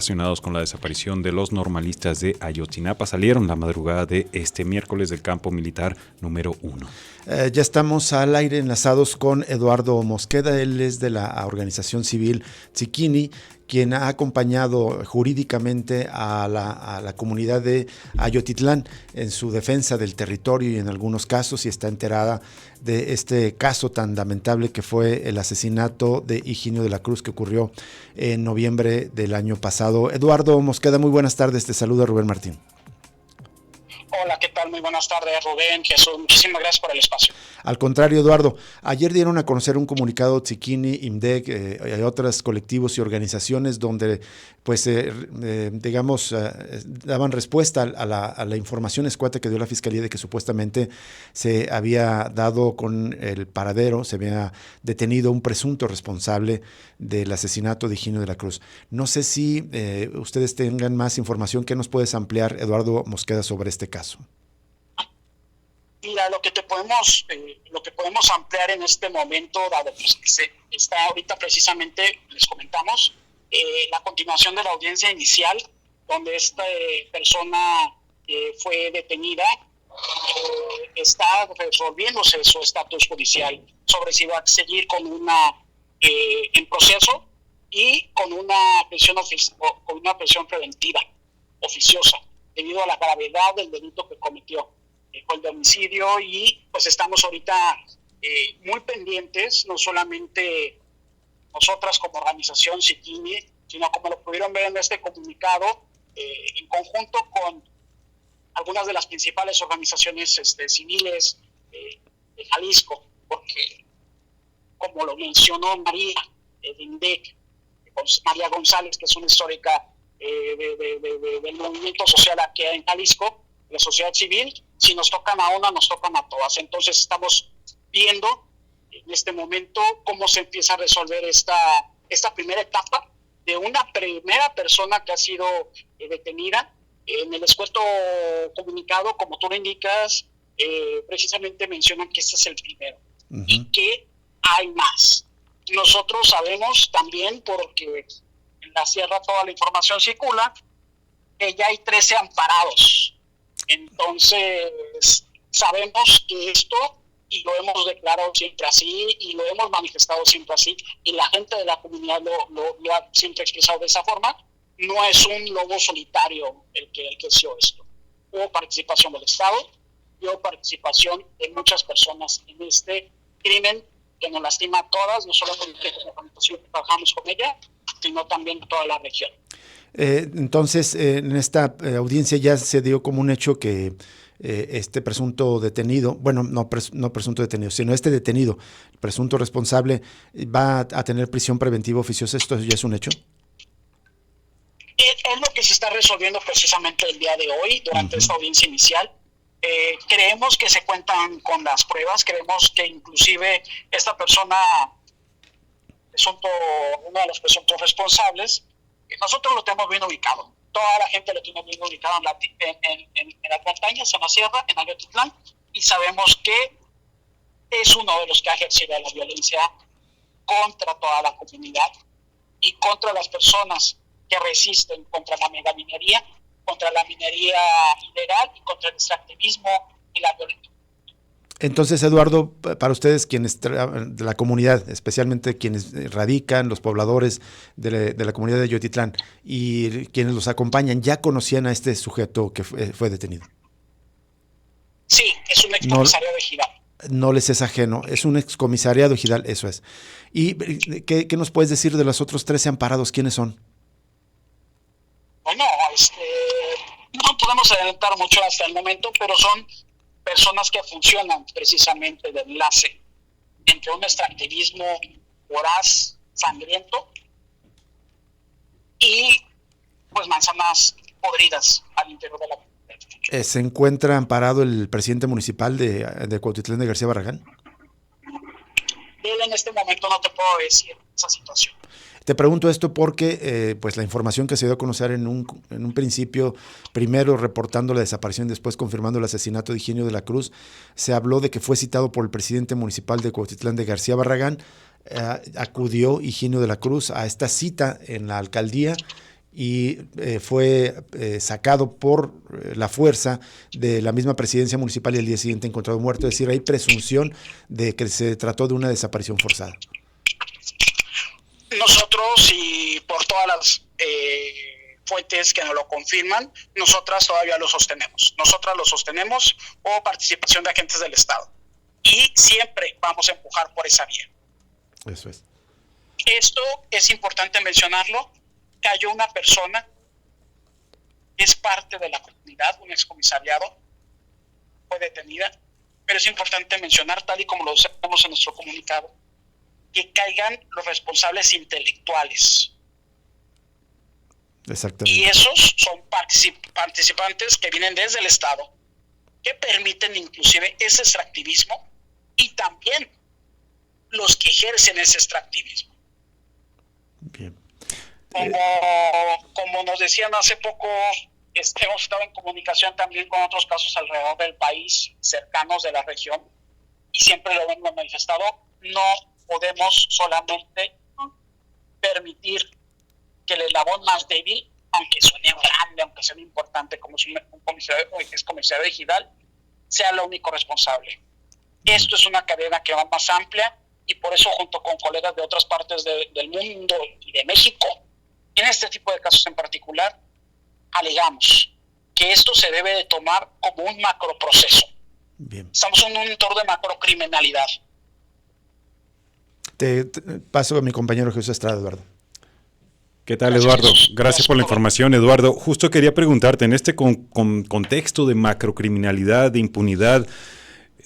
Relacionados con la desaparición de los normalistas de Ayotzinapa salieron la madrugada de este miércoles del campo militar número 1. Ya estamos al aire enlazados con Eduardo Mosqueda, él es de la organización civil Tzikini, quien ha acompañado jurídicamente a la comunidad de Ayotitlán en su defensa del territorio y en algunos casos, y está enterada de este caso tan lamentable que fue el asesinato de Higinio de la Cruz que ocurrió en noviembre del año pasado. Eduardo Mosqueda, muy buenas tardes, te saluda Rubén Martín. Hola, ¿qué tal? Muy buenas tardes, Rubén, Jesús. Muchísimas gracias por el espacio. Al contrario, Eduardo, ayer dieron a conocer un comunicado Tzikini, IMDEC y otros colectivos y organizaciones donde, pues, daban respuesta a la información escueta que dio la Fiscalía de que supuestamente se había dado con el paradero, se había detenido un presunto responsable del asesinato de Higinio de la Cruz. No sé si ustedes tengan más información. ¿Qué nos puedes ampliar, Eduardo Mosqueda, sobre este caso? Mira, lo que podemos ampliar en este momento, dado que se está ahorita precisamente, les comentamos, la continuación de la audiencia inicial, donde esta persona fue detenida, está resolviéndose su estatus judicial sobre si va a seguir con en proceso y con una prisión preventiva oficiosa, debido a la gravedad del delito que cometió. Con el de homicidio, y pues estamos ahorita muy pendientes, no solamente nosotras como organización Tzikini, sino como lo pudieron ver en este comunicado, en conjunto con algunas de las principales organizaciones civiles de Jalisco, porque como lo mencionó María de IMDEC, María González, que es una histórica del movimiento social aquí en Jalisco, la sociedad civil, si nos tocan a una, nos tocan a todas. Entonces estamos viendo en este momento cómo se empieza a resolver esta primera etapa de una primera persona que ha sido detenida. En el escueto comunicado, como tú lo indicas, precisamente mencionan que este es el primero. Uh-huh. Y que hay más. Nosotros sabemos también, porque en la sierra toda la información circula, que ya hay 13 amparados. Entonces, sabemos que esto, y lo hemos declarado siempre así, y lo hemos manifestado siempre así, y la gente de la comunidad lo ha siempre expresado de esa forma, no es un lobo solitario el que hizo esto. Hubo participación del Estado, hubo participación de muchas personas en este crimen que nos lastima a todas, no solamente como organización que trabajamos con ella, sino también toda la región. Entonces, en esta audiencia ya se dio como un hecho que este presunto detenido, bueno, no presunto detenido, sino este detenido, el presunto responsable, va a tener prisión preventiva oficiosa. ¿Esto ya es un hecho? Es lo que se está resolviendo precisamente el día de hoy, durante esta audiencia inicial. Creemos que se cuentan con las pruebas, creemos que inclusive esta persona, uno de los presuntos responsables, nosotros lo tenemos bien ubicado. Toda la gente lo tiene bien ubicado en las montañas, en la sierra, en Ayotitlán, y sabemos que es uno de los que ha ejercido la violencia contra toda la comunidad y contra las personas que resisten contra la megaminería, contra la minería ilegal y contra el extractivismo y la violencia. Entonces, Eduardo, para ustedes, quienes de la comunidad, especialmente quienes radican, los pobladores de la comunidad de Ayotitlán y quienes los acompañan, ¿ya conocían a este sujeto que fue detenido? Sí, es un excomisariado ejidal. No les es ajeno, es un excomisariado ejidal, eso es. ¿Y qué nos puedes decir de los otros 13 amparados? ¿Quiénes son? Bueno, no podemos adelantar mucho hasta el momento, pero son personas que funcionan precisamente de enlace entre un extractivismo voraz, sangriento, y pues manzanas podridas al interior de la comunidad. ¿Se encuentra amparado el presidente municipal de Cuautitlán de García Barragán? Él en este momento no te puedo decir esa situación. Te pregunto esto porque pues la información que se dio a conocer en un principio, primero reportando la desaparición y después confirmando el asesinato de Higinio de la Cruz, se habló de que fue citado por el presidente municipal de Cuautitlán de García Barragán. Acudió Higinio de la Cruz a esta cita en la alcaldía y fue sacado por la fuerza de la misma presidencia municipal y el día siguiente encontrado muerto. Es decir, hay presunción de que se trató de una desaparición forzada. Nosotros, y por todas las fuentes que nos lo confirman, nosotras todavía lo sostenemos. Nosotras lo sostenemos o participación de agentes del Estado. Y siempre vamos a empujar por esa vía. Eso es. Esto es importante mencionarlo. Cayó una persona, es parte de la comunidad, un excomisariado, fue detenida, pero es importante mencionar, tal y como lo hacemos en nuestro comunicado, que caigan los responsables intelectuales. Exactamente. Y esos son participantes que vienen desde el Estado, que permiten inclusive ese extractivismo y también los que ejercen ese extractivismo. Bien. Como nos decían hace poco, hemos estado en comunicación también con otros casos alrededor del país, cercanos de la región, y siempre lo hemos manifestado, no podemos solamente permitir que el eslabón más débil, aunque suene grande, aunque sea importante, como es un comisario ejidal, sea el único responsable. Esto es una cadena que va más amplia, y por eso, junto con colegas de otras partes del mundo y de México, en este tipo de casos en particular, alegamos que esto se debe de tomar como un macroproceso. Bien. Estamos en un entorno de macrocriminalidad. Te paso a mi compañero Jesús Estrada, Eduardo. ¿Qué tal, Eduardo? Gracias por la información, Eduardo. Justo quería preguntarte, en este contexto de macrocriminalidad, de impunidad,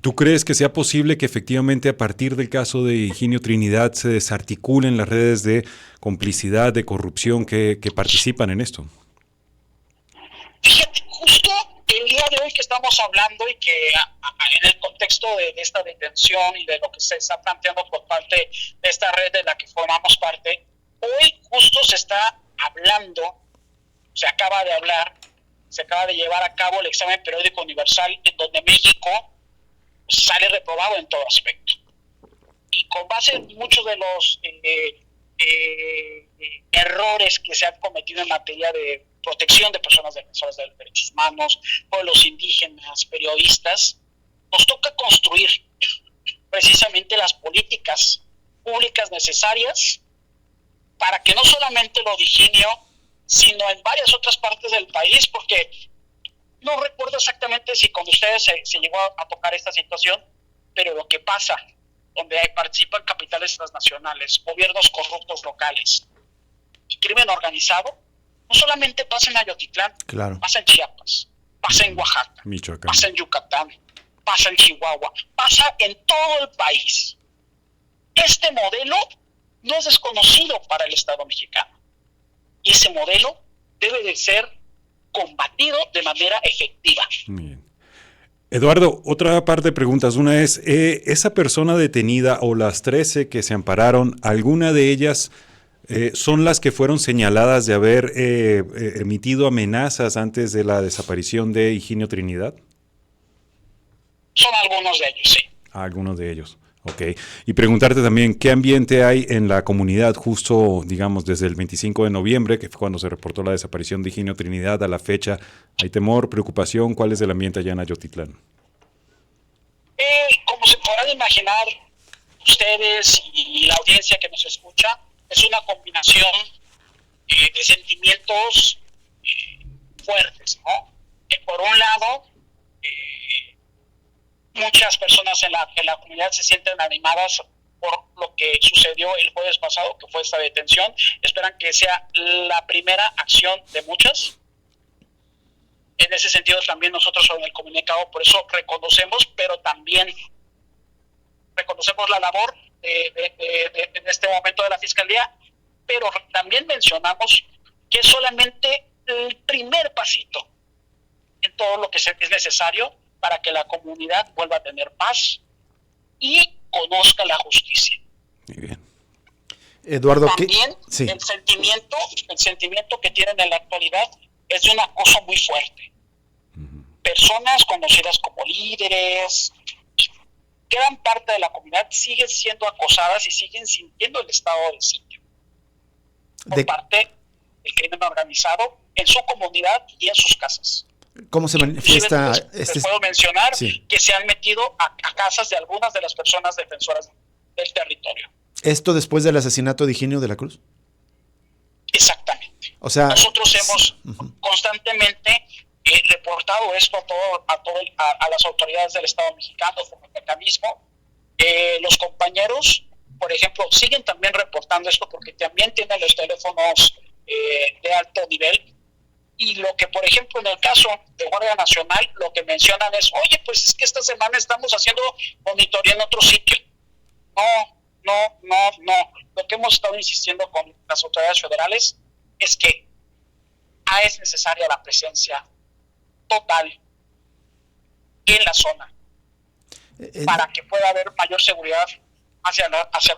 ¿tú crees que sea posible que efectivamente a partir del caso de Higinio Trinidad se desarticulen las redes de complicidad, de corrupción que participan en esto? Fíjate, justo el día de hoy que estamos hablando y que en el contexto de esta detención y de lo que se está planteando por parte de esta red de la que formamos parte, hoy justo se está hablando, se acaba de llevar a cabo el examen periódico universal, en donde México sale reprobado en todo aspecto. Y con base en muchos de los errores que se han cometido en materia de protección de personas defensoras de los derechos humanos, pueblos indígenas, periodistas, nos toca construir precisamente las políticas públicas necesarias para que no solamente lo de Higinio, sino en varias otras partes del país, porque no recuerdo exactamente si con ustedes se llegó a tocar esta situación, pero lo que pasa, donde participan capitales transnacionales, gobiernos corruptos locales y crimen organizado, no solamente pasa en Ayotitlán, claro, pasa en Chiapas, pasa en Oaxaca, Michoacán, pasa en Yucatán, pasa en Chihuahua, pasa en todo el país. Este modelo no es desconocido para el Estado mexicano, y ese modelo debe de ser combatido de manera efectiva. Bien. Eduardo, otra parte de preguntas. Una es, esa persona detenida o las 13 que se ampararon, ¿alguna de ellas son las que fueron señaladas de haber emitido amenazas antes de la desaparición de Higinio Trinidad? Son algunos de ellos, sí. Algunos de ellos. Ok. Y preguntarte también, ¿qué ambiente hay en la comunidad justo, digamos, desde el 25 de noviembre, que fue cuando se reportó la desaparición de Higinio Trinidad, a la fecha? ¿Hay temor, preocupación? ¿Cuál es el ambiente allá en Ayotitlán? Como se podrán imaginar ustedes y la audiencia que nos escucha, es una combinación de sentimientos fuertes, ¿no? Por un lado, muchas personas en la comunidad se sienten animadas por lo que sucedió el jueves pasado, que fue esta detención. Esperan que sea la primera acción de muchas. En ese sentido también nosotros en el comunicado, por eso reconocemos, pero también reconocemos la labor en este momento de la Fiscalía, pero también mencionamos que es solamente el primer pasito en todo lo que es necesario para que la comunidad vuelva a tener paz y conozca la justicia. Muy bien. Eduardo, también sí, el sentimiento que tienen en la actualidad es de un acoso muy fuerte. Personas conocidas como líderes, gran parte de la comunidad siguen siendo acosadas y siguen sintiendo el estado de sitio por parte el crimen organizado en su comunidad y en sus casas. ¿Cómo se manifiesta? Les puedo mencionar sí, que se han metido a casas de algunas de las personas defensoras del territorio. ¿Esto después del asesinato de Higinio de la Cruz? Exactamente. O sea, nosotros hemos constantemente reportado esto a las autoridades del Estado mexicano como mecanismo. Los compañeros, por ejemplo, siguen también reportando esto porque también tienen los teléfonos de alto nivel. Y lo que, por ejemplo, en el caso de Guardia Nacional, lo que mencionan es, oye, pues es que esta semana estamos haciendo monitoría en otro sitio. No. Lo que hemos estado insistiendo con las autoridades federales es que es necesaria la presencia total en la zona para que pueda haber mayor seguridad hacia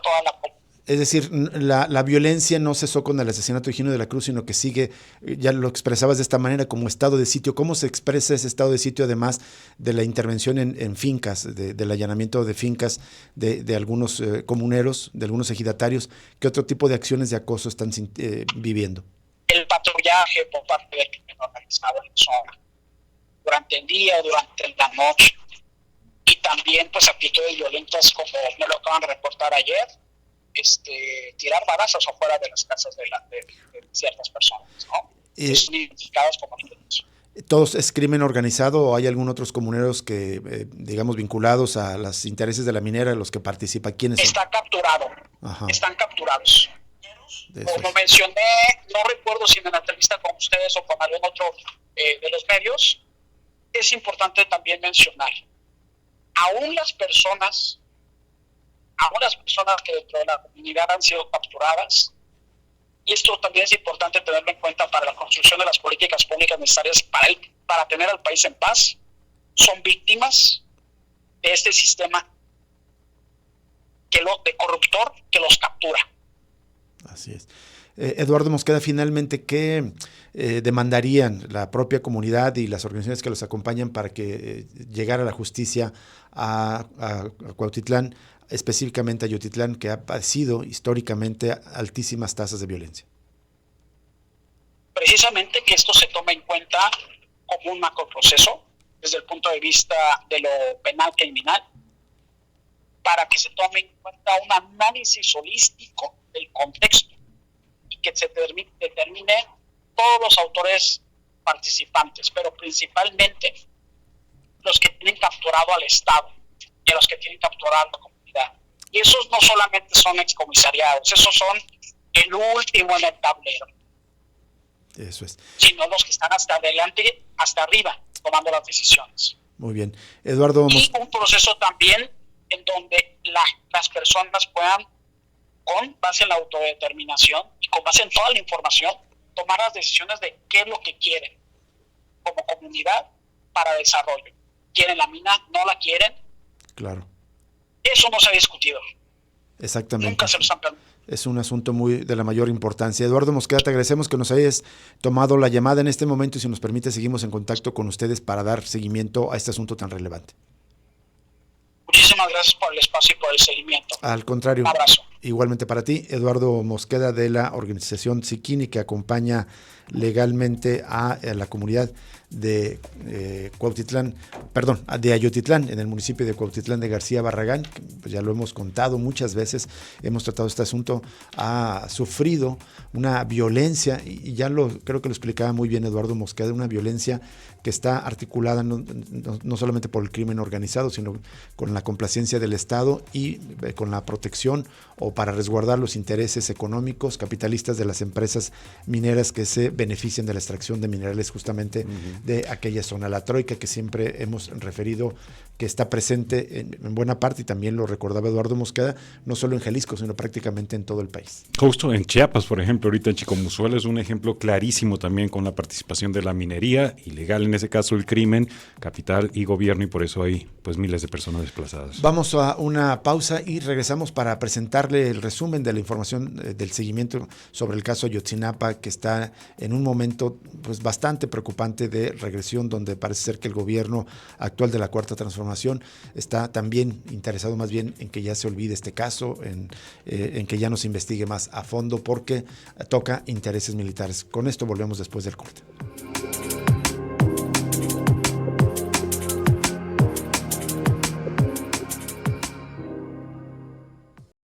toda la población. Es decir, la violencia no cesó con el asesinato de Higinio de la Cruz, sino que sigue, ya lo expresabas de esta manera, como estado de sitio. ¿Cómo se expresa ese estado de sitio, además de la intervención en fincas, del allanamiento de fincas de algunos comuneros, de algunos ejidatarios? ¿Qué otro tipo de acciones de acoso están viviendo? El patrullaje por parte del crimen organizado en la zona, durante el día o durante la noche. Y también, pues, actitudes violentas como me lo acaban de reportar ayer, tirar balazos afuera de las casas de ciertas personas, ¿no? Son identificadas como violentos. ¿Todos es crimen organizado o hay algunos otros comuneros que, digamos, vinculados a los intereses de la minera, los que participan? ¿Quiénes son? Está capturado. Ajá. Están capturados. Como mencioné, no recuerdo si en la entrevista con ustedes o con algún otro de los medios, es importante también mencionar, aún las personas que dentro de la comunidad han sido capturadas, y esto también es importante tenerlo en cuenta para la construcción de las políticas públicas necesarias para tener al país en paz, son víctimas de este sistema de corruptor que los captura. Así es. Eduardo Mosqueda, finalmente, ¿qué demandarían la propia comunidad y las organizaciones que los acompañan para que llegara la justicia a Cuautitlán, específicamente a Yotitlán, que ha padecido históricamente altísimas tasas de violencia? Precisamente que esto se tome en cuenta como un macroproceso desde el punto de vista de lo penal criminal, para que se tome en cuenta un análisis holístico del contexto y que se determine todos los autores participantes, pero principalmente los que tienen capturado al Estado y a los que tienen capturado a la comunidad. Y esos no solamente son excomisariados, esos son el último en el tablero. Eso es. Sino los que están hasta adelante, hasta arriba, tomando las decisiones. Muy bien. Eduardo. Y un proceso también en donde las personas puedan, con base en la autodeterminación y con base en toda la información, tomar las decisiones de qué es lo que quieren como comunidad para desarrollo. ¿Quieren la mina? ¿No la quieren? Claro. Eso no se ha discutido. Exactamente. Nunca se los han permitido. Es un asunto de la mayor importancia. Eduardo Mosqueda, te agradecemos que nos hayas tomado la llamada en este momento y, si nos permite, seguimos en contacto con ustedes para dar seguimiento a este asunto tan relevante. Muchísimas gracias por el espacio y por el seguimiento. Al contrario. Un abrazo. Igualmente para ti, Eduardo Mosqueda, de la organización Tziquini, que acompaña legalmente a la comunidad de Cuautitlán, perdón, de Ayotitlán, en el municipio de Cuautitlán de García Barragán. Pues ya lo hemos contado muchas veces, hemos tratado este asunto, ha sufrido una violencia, y ya creo que lo explicaba muy bien Eduardo Mosqueda, una violencia que está articulada no solamente por el crimen organizado, sino con la complacencia del Estado y con la protección o para resguardar los intereses económicos capitalistas de las empresas mineras que se benefician de la extracción de minerales justamente de aquella zona. La troika, que siempre hemos referido, que está presente en buena parte, y también lo recordaba Eduardo Mosqueda, no solo en Jalisco, sino prácticamente en todo el país. Justo en Chiapas, por ejemplo, ahorita en Chicomuzuela es un ejemplo clarísimo también, con la participación de la minería, ilegal en ese caso el crimen, capital y gobierno, y por eso hay pues miles de personas desplazadas. Vamos a una pausa y regresamos para presentarle el resumen de la información del seguimiento sobre el caso Ayotzinapa, que está en un momento pues bastante preocupante de regresión, donde parece ser que el gobierno actual de la Cuarta Transformación está también interesado más bien en que ya se olvide este caso, en que ya no se investigue más a fondo porque toca intereses militares. Con esto volvemos después del corte.